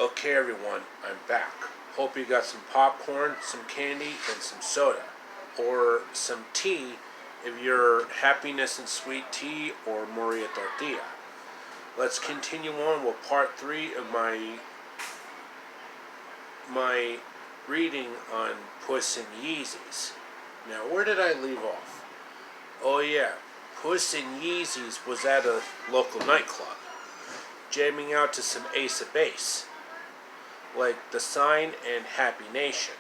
Okay, everyone, I'm back. Hope you got some popcorn, some candy, and some soda. Or some tea if you're happiness and sweet tea or Maria tortilla. Let's continue on with part 3 of my reading on Puss and Yeezys. Now, where did I leave off? Oh yeah, Puss and Yeezys was at a local nightclub, jamming out to some Ace of Base, like The Sign and Happy Nation.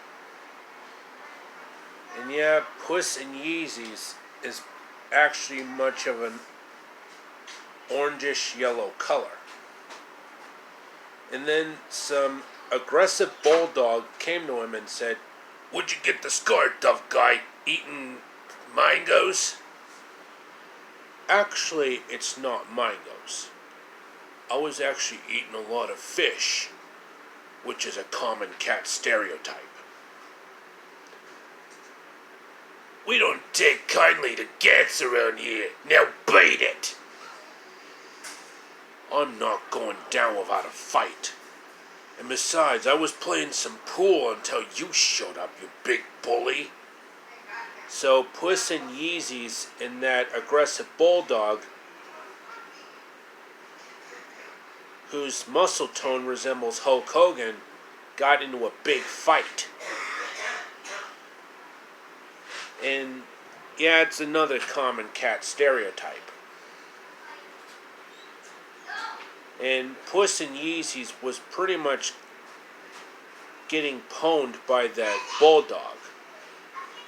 And yeah, Puss and Yeezys is actually much of an orangish yellow color. And then some aggressive bulldog came to him and said, "Would you get the scar, tough guy, eating mangoes?" Actually, it's not mangoes. I was actually eating a lot of fish, which is a common cat stereotype. "We don't take kindly to cats around here. Now bite it." "I'm not going down without a fight. And besides, I was playing some pool until you showed up, you big bully." So Puss and Yeezys and that aggressive bulldog, whose muscle tone resembles Hulk Hogan, got into a big fight. And yeah, it's another common cat stereotype. And Puss and Yeezys was pretty much getting pwned by that bulldog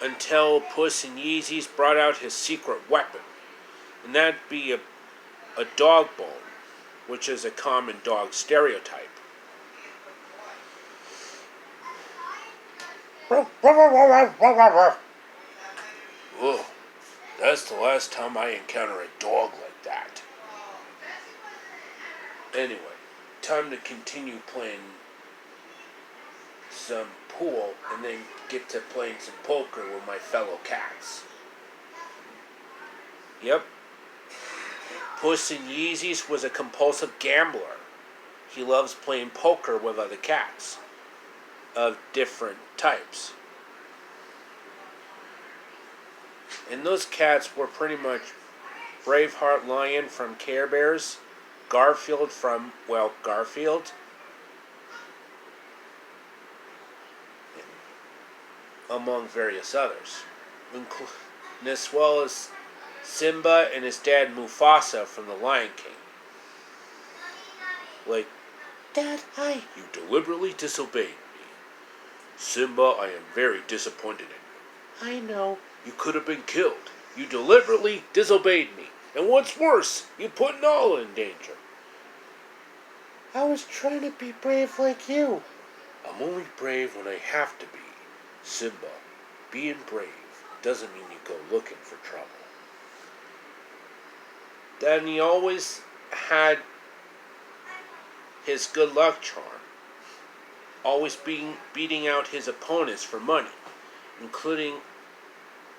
until Puss and Yeezys brought out his secret weapon. And that'd be a dog bone, which is a common dog stereotype. Oh, that's the last time I encounter a dog like that. Anyway, time to continue playing some pool and then get to playing some poker with my fellow cats. Yep. Puss in Yeezys was a compulsive gambler. He loves playing poker with other cats of different types. And those cats were pretty much Braveheart Lion from Care Bears, Garfield from, Garfield, among various others, as well as Simba and his dad Mufasa from The Lion King. Like, "Dad, hi." "You deliberately disobeyed me. Simba, I am very disappointed in you." "I know." "You could have been killed. You deliberately disobeyed me. And what's worse, you put Nala in danger." "I was trying to be brave like you." "I'm only brave when I have to be. Simba, being brave doesn't mean you go looking for trouble." Then he always had his good luck charm, always beating out his opponents for money, including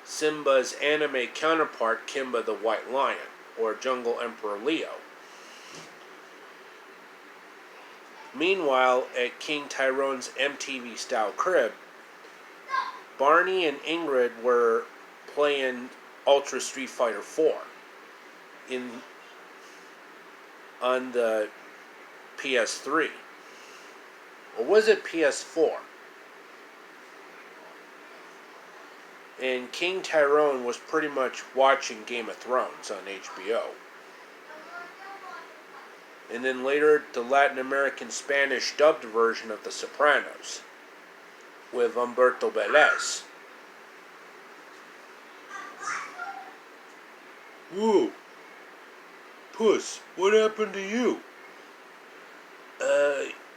Simba's anime counterpart Kimba the White Lion, or Jungle Emperor Leo. Meanwhile, at King Tyrone's MTV-style crib, Barney and Ingrid were playing Ultra Street Fighter 4 on the PS3. Or was it PS4? And King Tyrone was pretty much watching Game of Thrones on HBO. And then later, the Latin American Spanish dubbed version of The Sopranos with Humberto Vélez. "Whoa, Puss, what happened to you?"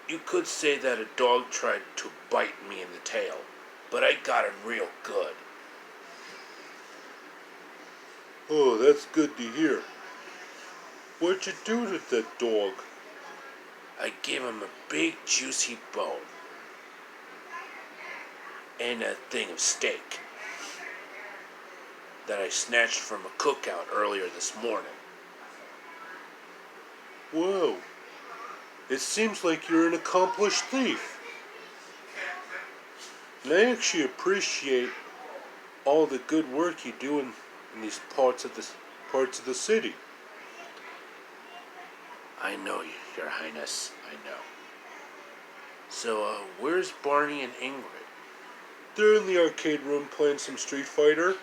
You could say that a dog tried to bite me in the tail, but I got him real good." "Oh, that's good to hear. What'd you do to that dog?" "I gave him a big juicy bone and a thing of steak that I snatched from a cookout earlier this morning." "Whoa, It seems like you're an accomplished thief. And I actually appreciate all the good work you do in these parts of the city. I know, Your Highness. I know. So, where's Barney and Ingrid? They're in the arcade room playing some Street Fighter.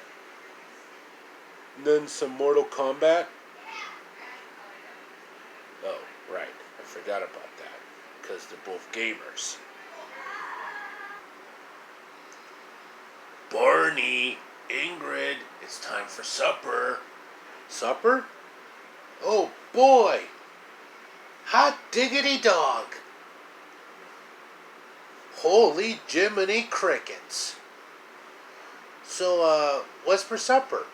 And then some Mortal Kombat. Oh, right. I forgot about that. Because they're both gamers. Barney, Ingrid, it's time for supper. Supper? Oh, boy. Hot diggity dog. Holy Jiminy Crickets. So, what's for supper?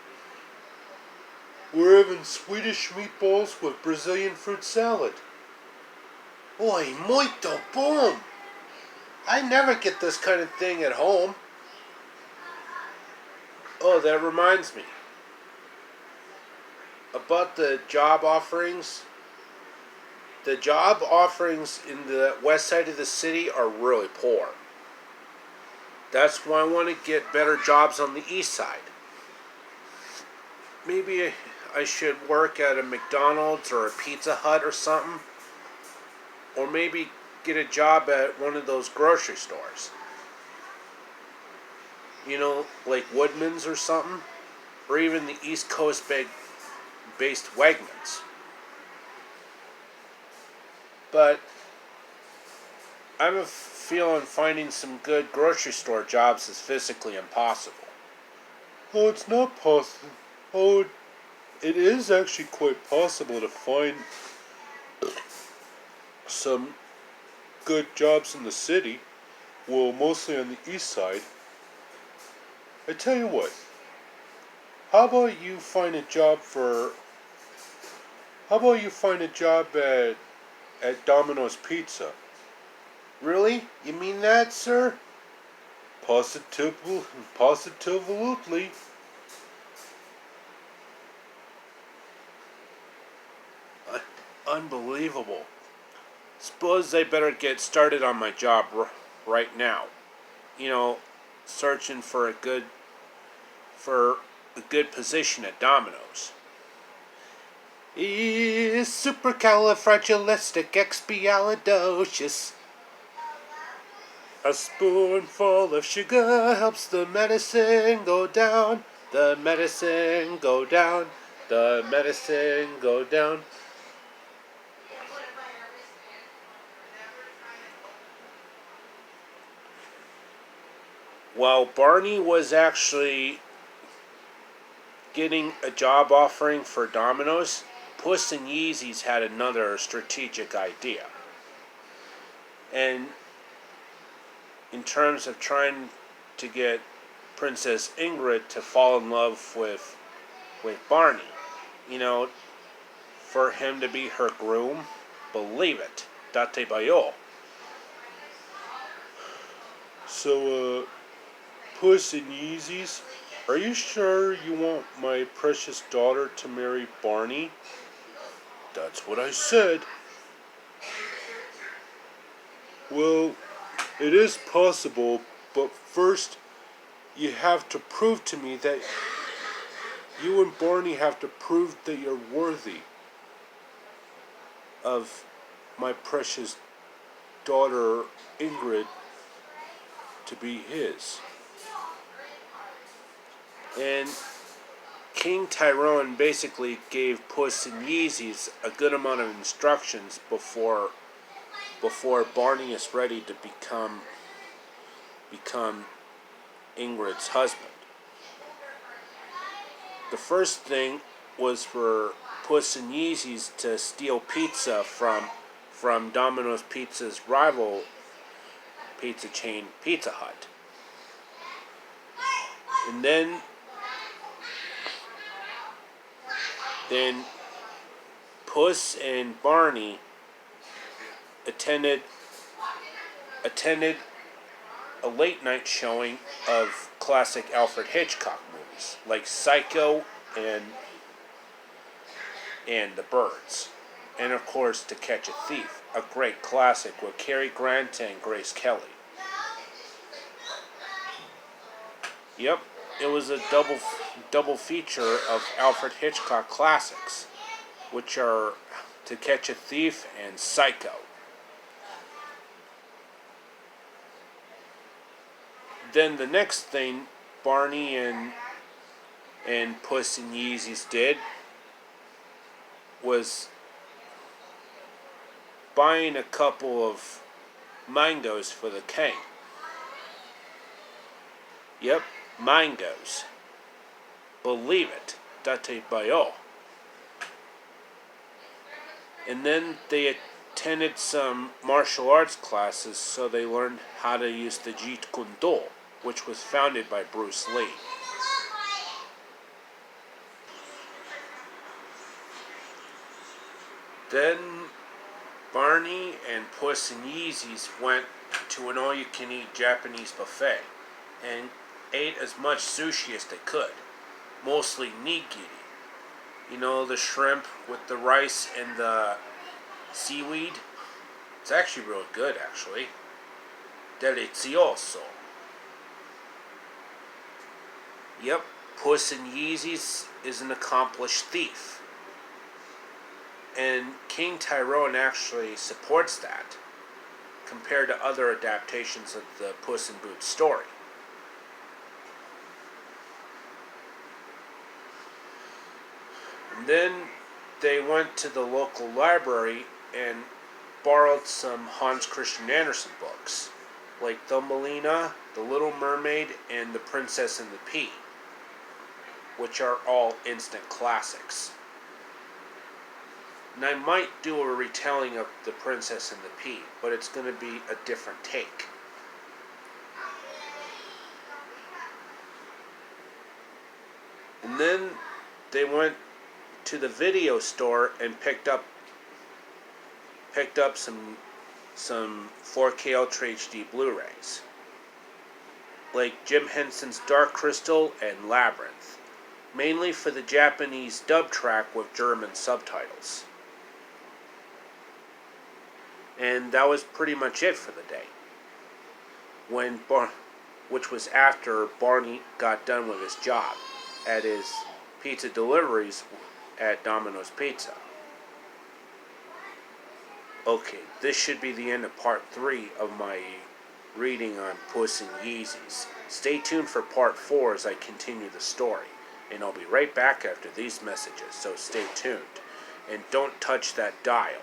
We're having Swedish meatballs with Brazilian fruit salad. Oi, muito bom. I never get this kind of thing at home. Oh, that reminds me. About the job offerings. The job offerings in the west side of the city are really poor. That's why I want to get better jobs on the east side. Maybe I should work at a McDonald's or a Pizza Hut or something. Or maybe get a job at one of those grocery stores. You know, like Woodman's or something. Or even the East Coast based Wegmans. But I have a feeling finding some good grocery store jobs is physically impossible. Oh, it's not possible. Oh, it is actually quite possible to find some good jobs in the city. Well, mostly on the east side. I tell you what. How about you find a job at Domino's Pizza? Really? You mean that, sir? Positively. Unbelievable. Suppose I better get started on my job right now. You know, searching for a good position at Domino's. Is supercalifragilisticexpialidocious. A spoonful of sugar helps the medicine go down. The medicine go down. The medicine go down. While Barney was actually getting a job offering for Domino's, Puss and Yeezys had another strategic idea. And in terms of trying to get Princess Ingrid to fall in love with Barney, you know, for him to be her groom, believe it, date bayo. So, Puss and Yeezys, are you sure you want my precious daughter to marry Barney? That's what I said. Well, it is possible, but first you have to prove to me that you and Barney have to prove that you're worthy of my precious daughter Ingrid to be his. And King Tyrone basically gave Puss and Yeezys a good amount of instructions before Barney is ready to become Ingrid's husband. The first thing was for Puss and Yeezys to steal pizza from Domino's Pizza's rival pizza chain, Pizza Hut. And then Puss and Barney attended a late night showing of classic Alfred Hitchcock movies like Psycho and The Birds, and of course To Catch a Thief. a great classic with Cary Grant and Grace Kelly. Yep, it was a double feature of Alfred Hitchcock classics, which are To Catch a Thief and Psycho. Then the next thing Barney and Puss in Yeezys did was buying a couple of mangoes for the king. Yep, mangoes. Believe it. Date Bayou. And then they attended some martial arts classes so they learned how to use the Jeet Kune Do, which was founded by Bruce Lee. Then Barney and Puss in Yeezys went to an all-you-can-eat Japanese buffet and ate as much sushi as they could, mostly nigiri. You know, the shrimp with the rice and the seaweed? It's actually real good, actually. Delicioso. Yep, Puss in Yeezys is an accomplished thief. And King Tyrone actually supports that, compared to other adaptations of the Puss in Boots story. And then they went to the local library and borrowed some Hans Christian Andersen books, like Thumbelina, The Little Mermaid, and The Princess and the Pea, which are all instant classics. And I might do a retelling of The Princess and the Pea, but it's going to be a different take. And then they went to the video store and picked up some 4K Ultra HD Blu-rays, like Jim Henson's Dark Crystal and Labyrinth, mainly for the Japanese dub track with German subtitles. And that was pretty much it for the day. Which was after Barney got done with his job at his pizza deliveries at Domino's Pizza. Okay, this should be the end of part 3 of my reading on Puss in Yeezys. Stay tuned for part 4 as I continue the story. And I'll be right back after these messages, so stay tuned. And don't touch that dial.